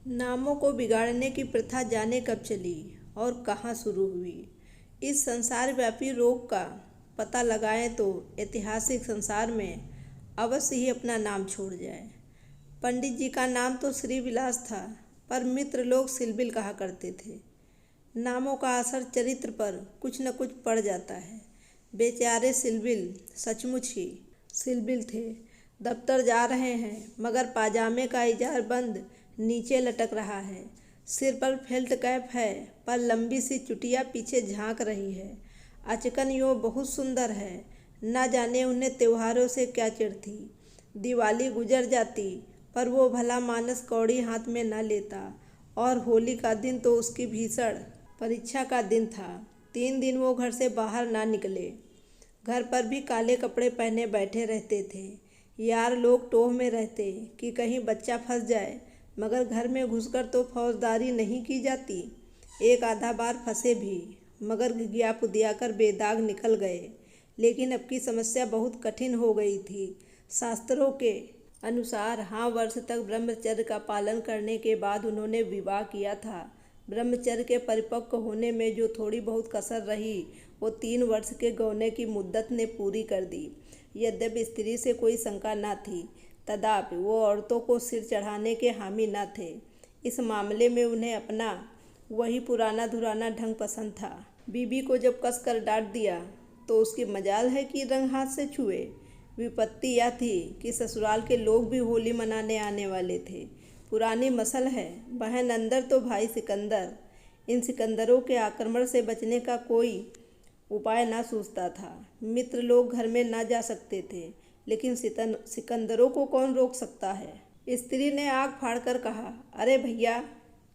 नामों को बिगाड़ने की प्रथा जाने कब चली और कहाँ शुरू हुई। इस संसार व्यापी रोग का पता लगाएं तो ऐतिहासिक संसार में अवश्य ही अपना नाम छोड़ जाए। पंडित जी का नाम तो श्री विलास था, पर मित्र लोग सिलबिल कहा करते थे। नामों का असर चरित्र पर कुछ न कुछ पड़ जाता है। बेचारे सिलबिल सचमुच ही सिलबिल थे। दफ्तर जा रहे हैं मगर पाजामे का इजार बंद नीचे लटक रहा है। सिर पर फेल्ट कैप है पर लंबी सी चुटिया पीछे झांक रही है। अचकन यूँ बहुत सुंदर है। न जाने उन्हें त्योहारों से क्या चिढ़ थी। दिवाली गुजर जाती पर वो भला मानस कौड़ी हाथ में न लेता, और होली का दिन तो उसकी भीषण परीक्षा का दिन था। 3 दिन वो घर से बाहर ना निकले। घर पर भी काले कपड़े पहने बैठे रहते थे। यार लोग टोह में रहते कि कहीं बच्चा फंस जाए, मगर घर में घुसकर तो फौजदारी नहीं की जाती। एक आधा बार फंसे भी, मगर घिघिया पुदिया कर बेदाग निकल गए। लेकिन अब की समस्या बहुत कठिन हो गई थी। शास्त्रों के अनुसार 5 वर्ष तक ब्रह्मचर्य का पालन करने के बाद उन्होंने विवाह किया था। ब्रह्मचर्य के परिपक्व होने में जो थोड़ी बहुत कसर रही, वो 3 वर्ष के गौने की मुद्दत ने पूरी कर दी। यद्यपि स्त्री से कोई शंका न थी, तथापि वो औरतों को सिर चढ़ाने के हामी न थे। इस मामले में उन्हें अपना वही पुराना धुराना ढंग पसंद था। बीबी को जब कस कर डांट दिया तो उसकी मजाल है कि रंग हाथ से छुए। विपत्ति यह थी कि ससुराल के लोग भी होली मनाने आने वाले थे। पुरानी मसल है, बहन अंदर तो भाई सिकंदर। इन सिकंदरों के आक्रमण से बचने का कोई उपाय ना सूझता था। मित्र लोग घर में ना जा सकते थे, लेकिन सिकंदरों को कौन रोक सकता है। स्त्री ने आग फाड़कर कहा, अरे भैया,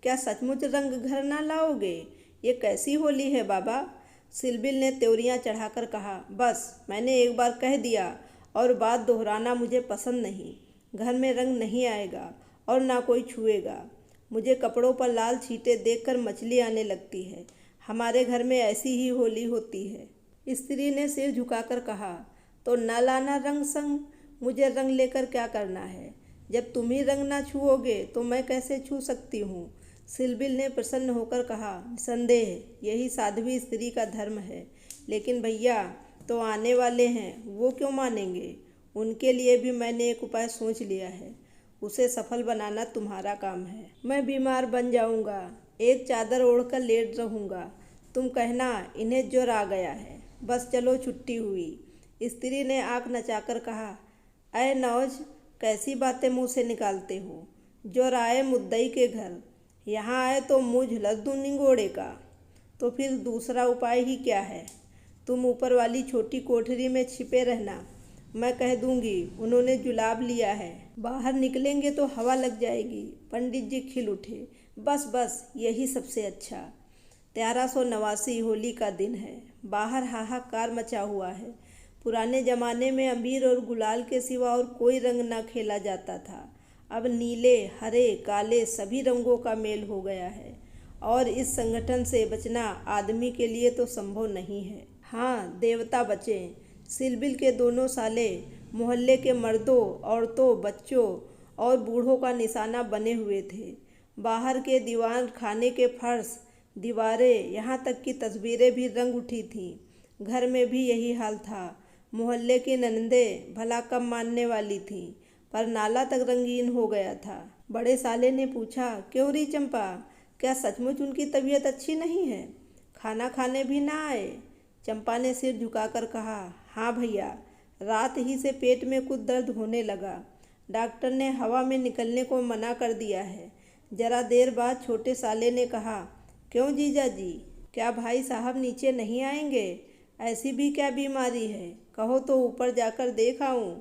क्या सचमुच रंग घर ना लाओगे? ये कैसी होली है बाबा? सिलबिल ने त्योरियां चढ़ाकर कहा, बस मैंने एक बार कह दिया और बात दोहराना मुझे पसंद नहीं। घर में रंग नहीं आएगा और ना कोई छुएगा। मुझे कपड़ों पर लाल छींटे देखकर मचली आने लगती है। हमारे घर में ऐसी ही होली होती है। स्त्री ने सिर झुकाकर कहा, तो न लाना रंग संग। मुझे रंग लेकर क्या करना है? जब तुम ही रंग ना छुओगे तो मैं कैसे छू सकती हूँ? सिलबिल ने प्रसन्न होकर कहा, निसंदेह यही साध्वी स्त्री का धर्म है। लेकिन भैया तो आने वाले हैं, वो क्यों मानेंगे? उनके लिए भी मैंने एक उपाय सोच लिया है। उसे सफल बनाना तुम्हारा काम है। मैं बीमार बन जाऊंगा, एक चादर ओढ़कर लेट रहूंगा। तुम कहना इन्हें ज्वर आ गया है, बस चलो छुट्टी हुई। स्त्री ने आंख नचाकर कहा, अय नौज, कैसी बातें मुंह से निकालते हो? ज्वर आए मुद्दई के घर, यहाँ आए तो मुँह झुलस दूँ निंगोड़े का। तो फिर दूसरा उपाय ही क्या है? तुम ऊपर वाली छोटी कोठरी में छिपे रहना। मैं कह दूंगी उन्होंने जुलाब लिया है। बाहर निकलेंगे तो हवा लग जाएगी। पंडित जी खिल उठे, बस बस यही सबसे अच्छा। 1389 होली का दिन है। बाहर हाहाकार मचा हुआ है। पुराने जमाने में अबीर और गुलाल के सिवा और कोई रंग न खेला जाता था। अब नीले, हरे, काले सभी रंगों का मेल हो गया है, और इस संगठन से बचना आदमी के लिए तो संभव नहीं है। हाँ, देवता बचें। सिलबिल के दोनों साले मोहल्ले के मर्दों, औरतों, बच्चों और बूढ़ों का निशाना बने हुए थे। बाहर के दीवान खाने के फर्श, दीवारें, यहाँ तक कि तस्वीरें भी रंग उठी थीं। घर में भी यही हाल था। मोहल्ले की ननंदें भला कम मानने वाली थीं, पर नाला तक रंगीन हो गया था। बड़े साले ने पूछा, क्यों री चंपा, क्या सचमुच उनकी तबीयत अच्छी नहीं है? खाना खाने भी ना आए? चंपा ने सिर झुकाकर कहा, हाँ भैया, रात ही से पेट में कुछ दर्द होने लगा। डॉक्टर ने हवा में निकलने को मना कर दिया है। जरा देर बाद छोटे साले ने कहा, क्यों जीजा जी, क्या भाई साहब नीचे नहीं आएंगे? ऐसी भी क्या बीमारी है? कहो तो ऊपर जाकर देख आऊं।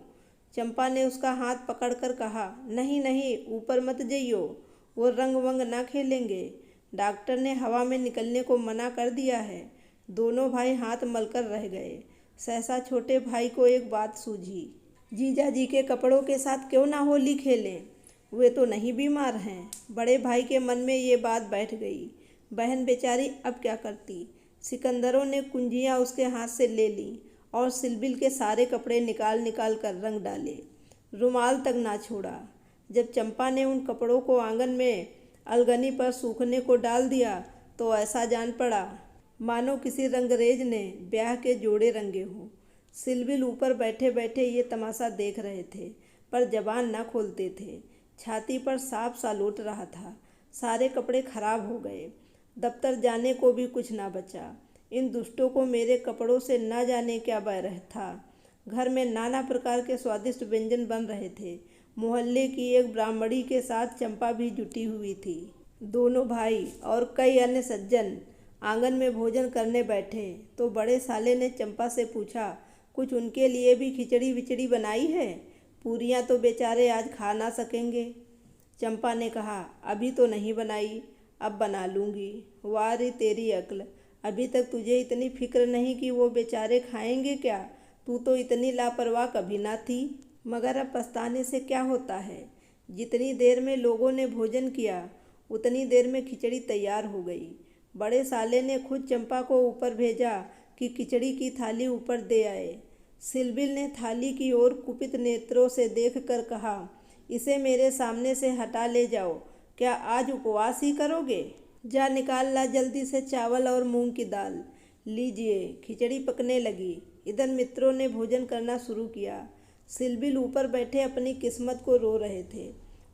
चंपा ने उसका हाथ पकड़कर कहा, नहीं नहीं, ऊपर मत जइयो, वो रंग वंग ना खेलेंगे। डॉक्टर ने हवा में निकलने को मना कर दिया है। दोनों भाई हाथ मलकर रह गए। सहसा छोटे भाई को एक बात सूझी, जीजा जी के कपड़ों के साथ क्यों ना होली खेलें? वे तो नहीं बीमार हैं। बड़े भाई के मन में ये बात बैठ गई। बहन बेचारी अब क्या करती? सिकंदरों ने कुंजियाँ उसके हाथ से ले ली और सिलबिल के सारे कपड़े निकाल निकाल कर रंग डाले। रुमाल तक ना छोड़ा। जब चंपा ने उन कपड़ों को आंगन में अलगनी पर सूखने को डाल दिया तो ऐसा जान पड़ा मानो किसी रंगरेज ने ब्याह के जोड़े रंगे हों। सिलविल ऊपर बैठे बैठे ये तमाशा देख रहे थे, पर जबान न खोलते थे। छाती पर सांप सा लौट रहा था। सारे कपड़े खराब हो गए, दफ्तर जाने को भी कुछ ना बचा। इन दुष्टों को मेरे कपड़ों से न जाने क्या बैर था। घर में नाना प्रकार के स्वादिष्ट व्यंजन बन रहे थे। मोहल्ले की एक ब्राह्मणी के साथ चंपा भी जुटी हुई थी। दोनों भाई और कई अन्य सज्जन आंगन में भोजन करने बैठे तो बड़े साले ने चंपा से पूछा, कुछ उनके लिए भी खिचड़ी विचड़ी बनाई है? पूरियां तो बेचारे आज खा ना सकेंगे। चंपा ने कहा, अभी तो नहीं बनाई, अब बना लूँगी। वाह रे तेरी अक्ल, अभी तक तुझे इतनी फिक्र नहीं कि वो बेचारे खाएंगे क्या? तू तो इतनी लापरवाह कभी ना थी। मगर अब पछताने से क्या होता है? जितनी देर में लोगों ने भोजन किया उतनी देर में खिचड़ी तैयार हो गई। बड़े साले ने खुद चंपा को ऊपर भेजा कि खिचड़ी की थाली ऊपर दे आए। सिलविल ने थाली की ओर कुपित नेत्रों से देखकर कहा, इसे मेरे सामने से हटा ले जाओ। क्या आज उपवास ही करोगे? जा निकाल ला जल्दी से चावल और मूंग की दाल। लीजिए, खिचड़ी पकने लगी। इधर मित्रों ने भोजन करना शुरू किया। सिलविल ऊपर बैठे अपनी किस्मत को रो रहे थे।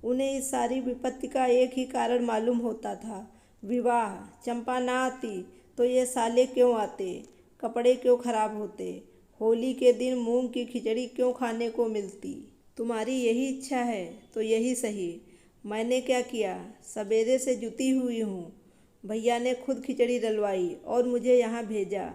उन्हें इस सारी विपत्ति का एक ही कारण मालूम होता था, विवाह। चंपा ना आती तो ये साले क्यों आते? कपड़े क्यों खराब होते? होली के दिन मूंग की खिचड़ी क्यों खाने को मिलती? तुम्हारी यही इच्छा है तो यही सही। मैंने क्या किया? सवेरे से जुटी हुई हूँ। भैया ने खुद खिचड़ी डलवाई और मुझे यहाँ भेजा।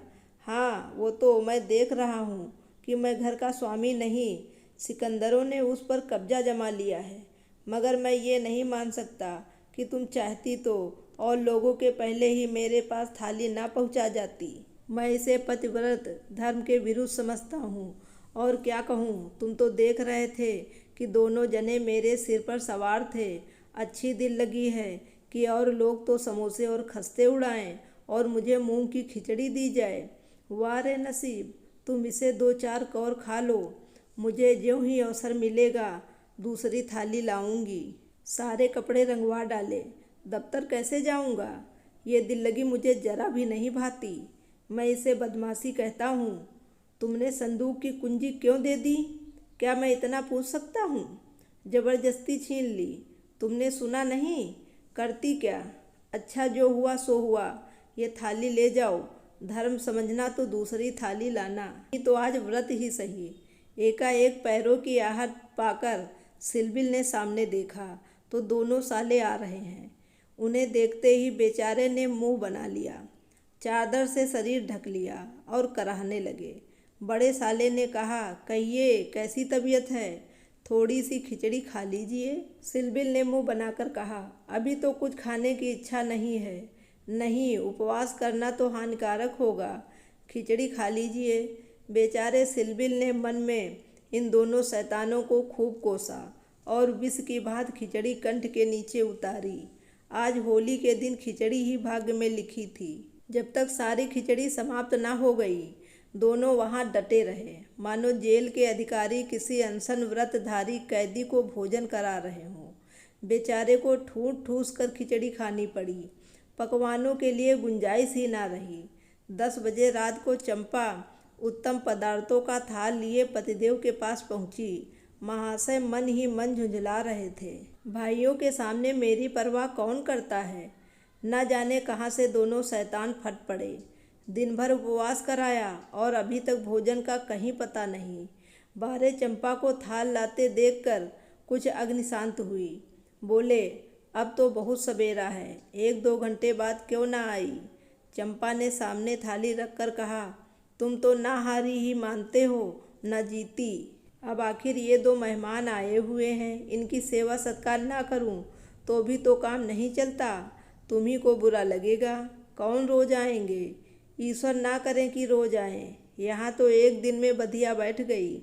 हाँ, वो तो मैं देख रहा हूँ कि मैं घर का स्वामी नहीं, सिकंदरों ने उस पर कब्जा जमा लिया है। मगर मैं ये नहीं मान सकता कि तुम चाहती तो और लोगों के पहले ही मेरे पास थाली ना पहुंचा जाती। मैं इसे पतिव्रत धर्म के विरुद्ध समझता हूँ। और क्या कहूँ, तुम तो देख रहे थे कि दोनों जने मेरे सिर पर सवार थे। अच्छी दिल लगी है कि और लोग तो समोसे और खस्ते उड़ाएं और मुझे मूंग की खिचड़ी दी जाए। वाह रे नसीब, तुम इसे 2-4 कौर खा लो। मुझे ज्यों ही अवसर मिलेगा दूसरी थाली लाऊंगी। सारे कपड़े रंगवा डाले। दफ्तर कैसे जाऊंगा? ये दिल लगी मुझे जरा भी नहीं भाती। मैं इसे बदमाशी कहता हूँ। तुमने संदूक की कुंजी क्यों दे दी? क्या मैं इतना पूछ सकता हूँ? जबरदस्ती छीन ली। तुमने सुना नहीं? करती क्या? अच्छा, जो हुआ सो हुआ। ये थाली ले जाओ। धर्म समझना तो दूसरी थाली लाना। नहीं तो आज व्रत ही सही। एकाएक पैरों की आहट पाकर सिलविल ने सामने देखा तो दोनों साले आ रहे हैं। उन्हें देखते ही बेचारे ने मुंह बना लिया, चादर से शरीर ढक लिया और कराहने लगे। बड़े साले ने कहा, कहिए कैसी तबीयत है? थोड़ी सी खिचड़ी खा लीजिए। सिलविल ने मुंह बनाकर कहा, अभी तो कुछ खाने की इच्छा नहीं है। नहीं, उपवास करना तो हानिकारक होगा। खिचड़ी खा लीजिए। बेचारे सिलविल ने मन में इन दोनों शैतानों को खूब कोसा और विष की भांति खिचड़ी कंठ के नीचे उतारी। आज होली के दिन खिचड़ी ही भाग्य में लिखी थी। जब तक सारी खिचड़ी समाप्त न हो गई, दोनों वहां डटे रहे, मानो जेल के अधिकारी किसी अनशन व्रतधारी कैदी को भोजन करा रहे हों। बेचारे को ठूस ठूस कर खिचड़ी खानी पड़ी। पकवानों के लिए गुंजाइश ही ना रही। 10 बजे रात को चंपा उत्तम पदार्थों का थाल लिए पतिदेव के पास पहुंची। महाशय मन ही मन झुंझला रहे थे। भाइयों के सामने मेरी परवाह कौन करता है? न जाने कहाँ से दोनों शैतान फट पड़े। दिन भर उपवास कराया और अभी तक भोजन का कहीं पता नहीं। बाहरे चंपा को थाल लाते देखकर कुछ अग्निशांत हुई। बोले, अब तो बहुत सवेरा है, 1-2 घंटे बाद क्यों ना आई? चंपा ने सामने थाली रखकर कहा, तुम तो ना हारी ही मानते हो, न जीती। अब आखिर ये 2 मेहमान आए हुए हैं, इनकी सेवा सत्कार ना करूं तो भी तो काम नहीं चलता। तुम्ही को बुरा लगेगा। कौन रोज आएंगे? ईश्वर ना करें कि रोज आएं। यहाँ तो एक दिन में बधिया बैठ गई।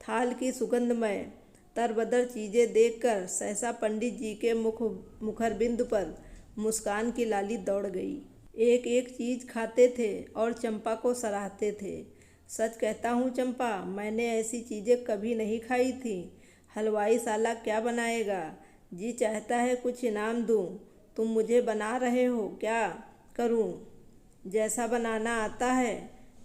थाल की सुगंधमय तरबदर चीज़ें देखकर सहसा पंडित जी के मुखरबिंद पर मुस्कान की लाली दौड़ गई। एक एक चीज़ खाते थे और चंपा को सराहते थे। सच कहता हूँ चंपा, मैंने ऐसी चीज़ें कभी नहीं खाई थी। हलवाई साला क्या बनाएगा? जी चाहता है कुछ इनाम दूँ तुम मुझे बना रहे हो क्या? करूं? जैसा बनाना आता है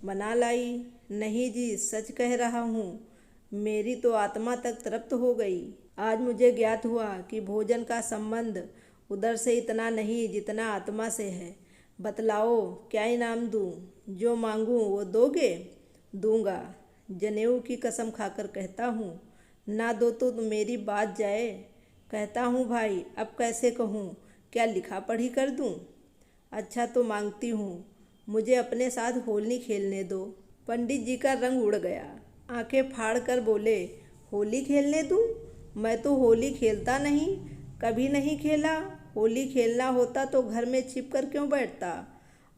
बना लाई। नहीं जी, सच कह रहा हूँ। मेरी तो आत्मा तक तृप्त हो गई। आज मुझे ज्ञात हुआ कि भोजन का संबंध उदर से इतना नहीं जितना आत्मा से है। बतलाओ क्या इनाम दूं? जो मांगूं वो दोगे? दूंगा, जनेऊ की कसम खाकर कहता हूँ। ना दो तो मेरी बात जाए। कहता हूँ भाई, अब कैसे कहूँ? क्या लिखा पढ़ी कर दूं? अच्छा तो मांगती हूँ, मुझे अपने साथ होली खेलने दो। पंडित जी का रंग उड़ गया। आंखें फाड़ कर बोले, होली खेलने दूँ? मैं तो होली खेलता नहीं, कभी नहीं खेला। होली खेलना होता तो घर में छिप कर क्यों बैठता?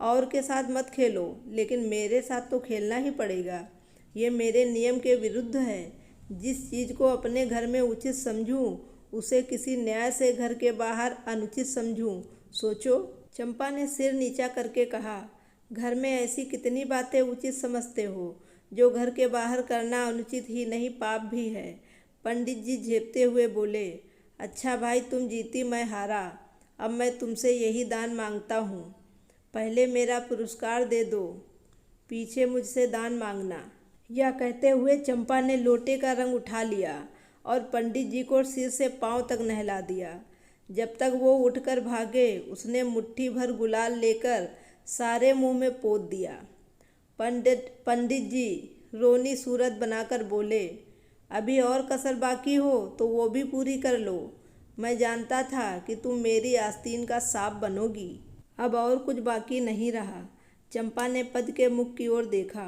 और के साथ मत खेलो, लेकिन मेरे साथ तो खेलना ही पड़ेगा। ये मेरे नियम के विरुद्ध है। जिस चीज़ को अपने घर में उचित समझूं, उसे किसी न्याय से घर के बाहर अनुचित समझूं। सोचो। चंपा ने सिर नीचा करके कहा, घर में ऐसी कितनी बातें उचित समझते हो जो घर के बाहर करना अनुचित ही नहीं पाप भी है। पंडित जी झेपते हुए बोले, अच्छा भाई, तुम जीती मैं हारा। अब मैं तुमसे यही दान मांगता हूँ, पहले मेरा पुरस्कार दे दो, पीछे मुझसे दान मांगना। यह कहते हुए चंपा ने लोटे का रंग उठा लिया और पंडित जी को सिर से पांव तक नहला दिया। जब तक वो उठकर भागे, उसने मुट्ठी भर गुलाल लेकर सारे मुंह में पोत दिया। पंडित जी रोनी सूरत बनाकर बोले, अभी और कसर बाकी हो तो वो भी पूरी कर लो। मैं जानता था कि तुम मेरी आस्तीन का सांप बनोगी। अब और कुछ बाकी नहीं रहा। चंपा ने पद के मुख की ओर देखा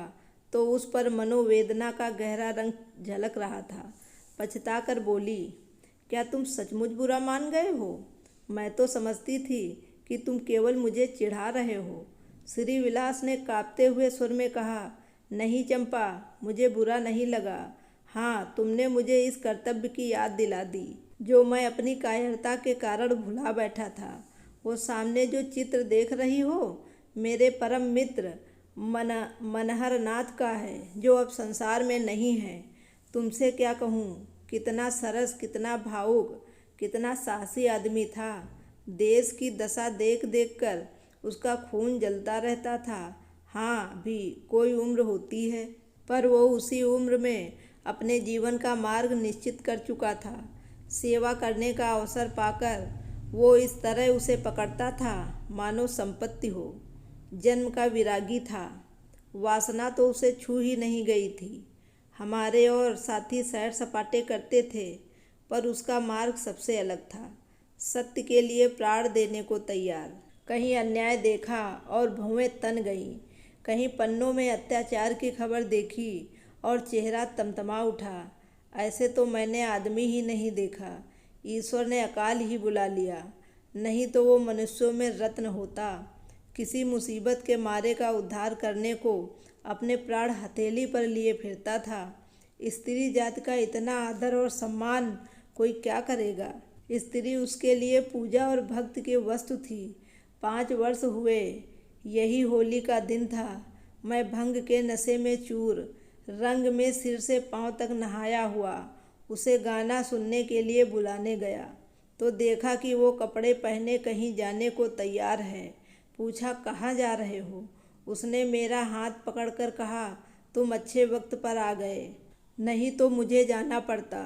तो उस पर मनोवेदना का गहरा रंग झलक रहा था। पछताकर बोली, क्या तुम सचमुच बुरा मान गए हो? मैं तो समझती थी कि तुम केवल मुझे चिढ़ा रहे हो। श्री विलास ने कांपते हुए सुर में कहा, नहीं चंपा, मुझे बुरा नहीं लगा। हाँ, तुमने मुझे इस कर्तव्य की याद दिला दी जो मैं अपनी कायरता के कारण भुला बैठा था। वो सामने जो चित्र देख रही हो, मेरे परम मित्र मनहर नाथ का है, जो अब संसार में नहीं है। तुमसे क्या कहूँ, कितना सरस, कितना भावुक, कितना साहसी आदमी था। देश की दशा देख देख कर उसका खून जलता रहता था। हाँ, भी कोई उम्र होती है, पर वो उसी उम्र में अपने जीवन का मार्ग निश्चित कर चुका था। सेवा करने का अवसर पाकर वो इस तरह उसे पकड़ता था मानो संपत्ति हो। जन्म का विरागी था, वासना तो उसे छू ही नहीं गई थी। हमारे और साथी सैर सपाटे करते थे, पर उसका मार्ग सबसे अलग था। सत्य के लिए प्राण देने को तैयार। कहीं अन्याय देखा और भौवें तन गईं, कहीं पन्नों में अत्याचार की खबर देखी और चेहरा तमतमा उठा। ऐसे तो मैंने आदमी ही नहीं देखा। ईश्वर ने अकाल ही बुला लिया, नहीं तो वो मनुष्यों में रत्न होता। किसी मुसीबत के मारे का उद्धार करने को अपने प्राण हथेली पर लिए फिरता था। स्त्री जाति का इतना आदर और सम्मान कोई क्या करेगा? स्त्री उसके लिए पूजा और भक्त की वस्तु थी। 5 वर्ष हुए, यही होली का दिन था। मैं भंग के नशे में चूर, रंग में सिर से पांव तक नहाया हुआ उसे गाना सुनने के लिए बुलाने गया तो देखा कि वो कपड़े पहने कहीं जाने को तैयार है। पूछा, कहाँ जा रहे हो? उसने मेरा हाथ पकड़कर कहा, तुम अच्छे वक्त पर आ गए, नहीं तो मुझे जाना पड़ता।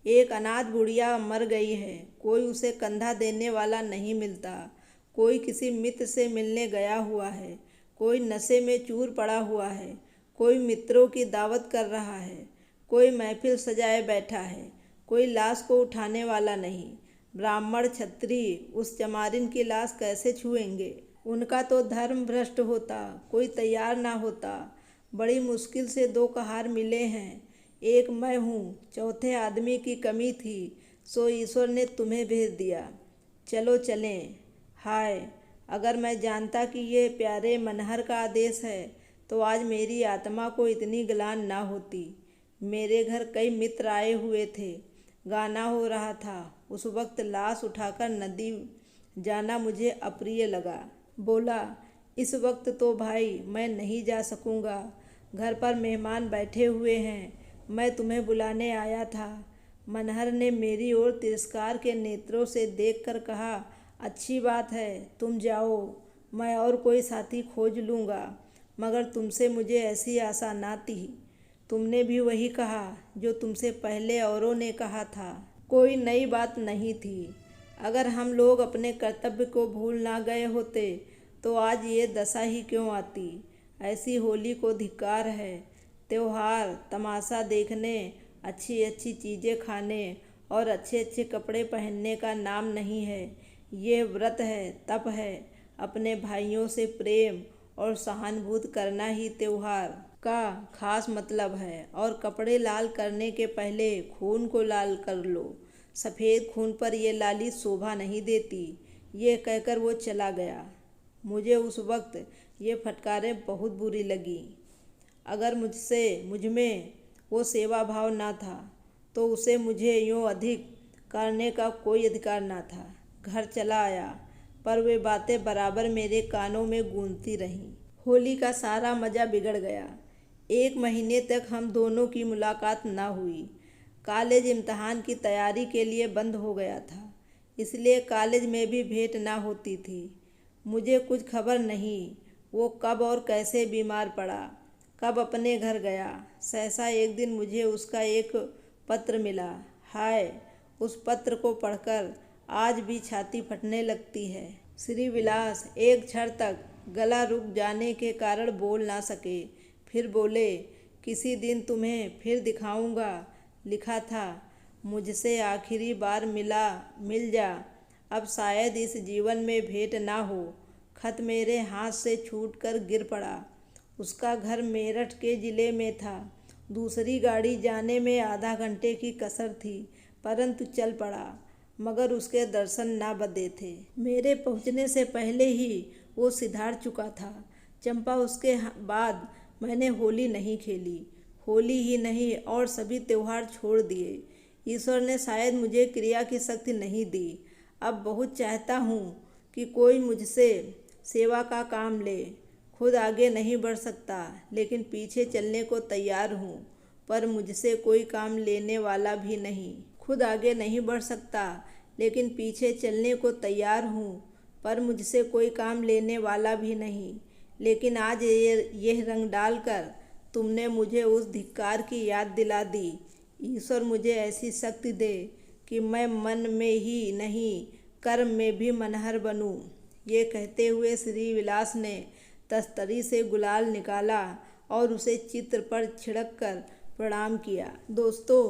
एक अनाथ बुढ़िया मर गई है, कोई उसे कंधा देने वाला नहीं मिलता। कोई किसी मित्र से मिलने गया हुआ है, कोई नशे में चूर पड़ा हुआ है, कोई मित्रों की दावत कर रहा है, कोई महफिल सजाए बैठा है, कोई लाश को उठाने वाला नहीं। ब्राह्मण क्षत्रिय उस चमारिन की लाश कैसे छुएंगे? उनका तो धर्म भ्रष्ट होता, कोई तैयार ना होता। बड़ी मुश्किल से 2 कहार मिले हैं, एक मैं हूँ, चौथे आदमी की कमी थी, सो ईश्वर ने तुम्हें भेज दिया। चलो चलें। हाय, अगर मैं जानता कि ये प्यारे मनहर का आदेश है तो आज मेरी आत्मा को इतनी गलान ना होती। मेरे घर कई मित्र आए हुए थे, गाना हो रहा था। उस वक्त लाश उठाकर नदी जाना मुझे अप्रिय लगा। बोला, इस वक्त तो भाई मैं नहीं जा सकूँगा, घर पर मेहमान बैठे हुए हैं, मैं तुम्हें बुलाने आया था। मनहर ने मेरी ओर तिरस्कार के नेत्रों से देखकर कहा, अच्छी बात है, तुम जाओ, मैं और कोई साथी खोज लूँगा। मगर तुमसे मुझे ऐसी आशा ना थी। तुमने भी वही कहा जो तुमसे पहले औरों ने कहा था। कोई नई बात नहीं थी। अगर हम लोग अपने कर्तव्य को भूल ना गए होते तो आज ये दशा ही क्यों आती। ऐसी होली को धिक्कार है। त्योहार तमाशा देखने, अच्छी अच्छी चीज़ें खाने और अच्छे अच्छे कपड़े पहनने का नाम नहीं है। ये व्रत है, तप है। अपने भाइयों से प्रेम और सहानुभूति करना ही त्योहार का खास मतलब है। और कपड़े लाल करने के पहले खून को लाल कर लो। सफ़ेद खून पर ये लाली शोभा नहीं देती। ये कहकर वो चला गया। मुझे उस वक्त ये फटकारें बहुत बुरी लगी। अगर मुझमें वो सेवा भाव ना था तो उसे मुझे यूँ अधिक करने का कोई अधिकार ना था। घर चला आया, पर वे बातें बराबर मेरे कानों में गूंजती रहीं। होली का सारा मज़ा बिगड़ गया। 1 महीने तक हम दोनों की मुलाकात ना हुई। कॉलेज इम्तहान की तैयारी के लिए बंद हो गया था, इसलिए कॉलेज में भी भेंट ना होती थी। मुझे कुछ खबर नहीं वो कब और कैसे बीमार पड़ा, कब अपने घर गया। सहसा एक दिन मुझे उसका एक पत्र मिला। हाय, उस पत्र को पढ़कर आज भी छाती फटने लगती है। श्री विलास एक क्षण तक गला रुक जाने के कारण बोल ना सके। फिर बोले, किसी दिन तुम्हें फिर दिखाऊंगा। लिखा था, मुझसे आखिरी बार मिल जा, अब शायद इस जीवन में भेंट ना हो। खत मेरे हाथ से छूटकर गिर पड़ा। उसका घर मेरठ के ज़िले में था। दूसरी गाड़ी जाने में आधा घंटे की कसर थी, परंतु चल पड़ा। मगर उसके दर्शन ना बंधे थे। मेरे पहुंचने से पहले ही वो सिधार चुका था। चंपा, उसके बाद मैंने होली नहीं खेली। होली ही नहीं और सभी त्योहार छोड़ दिए। ईश्वर ने शायद मुझे क्रिया की शक्ति नहीं दी। अब बहुत चाहता हूँ कि कोई मुझसे सेवा का काम ले। खुद आगे नहीं बढ़ सकता, लेकिन पीछे चलने को तैयार हूँ। पर मुझसे कोई काम लेने वाला भी नहीं। खुद आगे नहीं बढ़ सकता, लेकिन पीछे चलने को तैयार हूँ। पर मुझसे कोई काम लेने वाला भी नहीं। लेकिन आज यह रंग डालकर तुमने मुझे उस धिक्कार की याद दिला दी। ईश्वर मुझे ऐसी शक्ति दे कि मैं मन में ही नहीं, कर्म में भी मनहर बनूं। ये कहते हुए श्री विलास ने तस्तरी से गुलाल निकाला और उसे चित्र पर छिड़क कर प्रणाम किया। दोस्तों,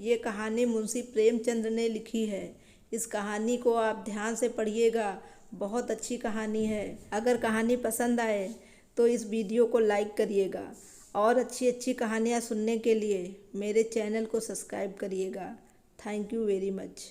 ये कहानी मुंशी प्रेमचंद ने लिखी है। इस कहानी को आप ध्यान से पढ़िएगा। बहुत अच्छी कहानी है। अगर कहानी पसंद आए तो इस वीडियो को लाइक करिएगा और अच्छी अच्छी कहानियाँ सुनने के लिए मेरे चैनल को सब्सक्राइब करिएगा। Thank you very much.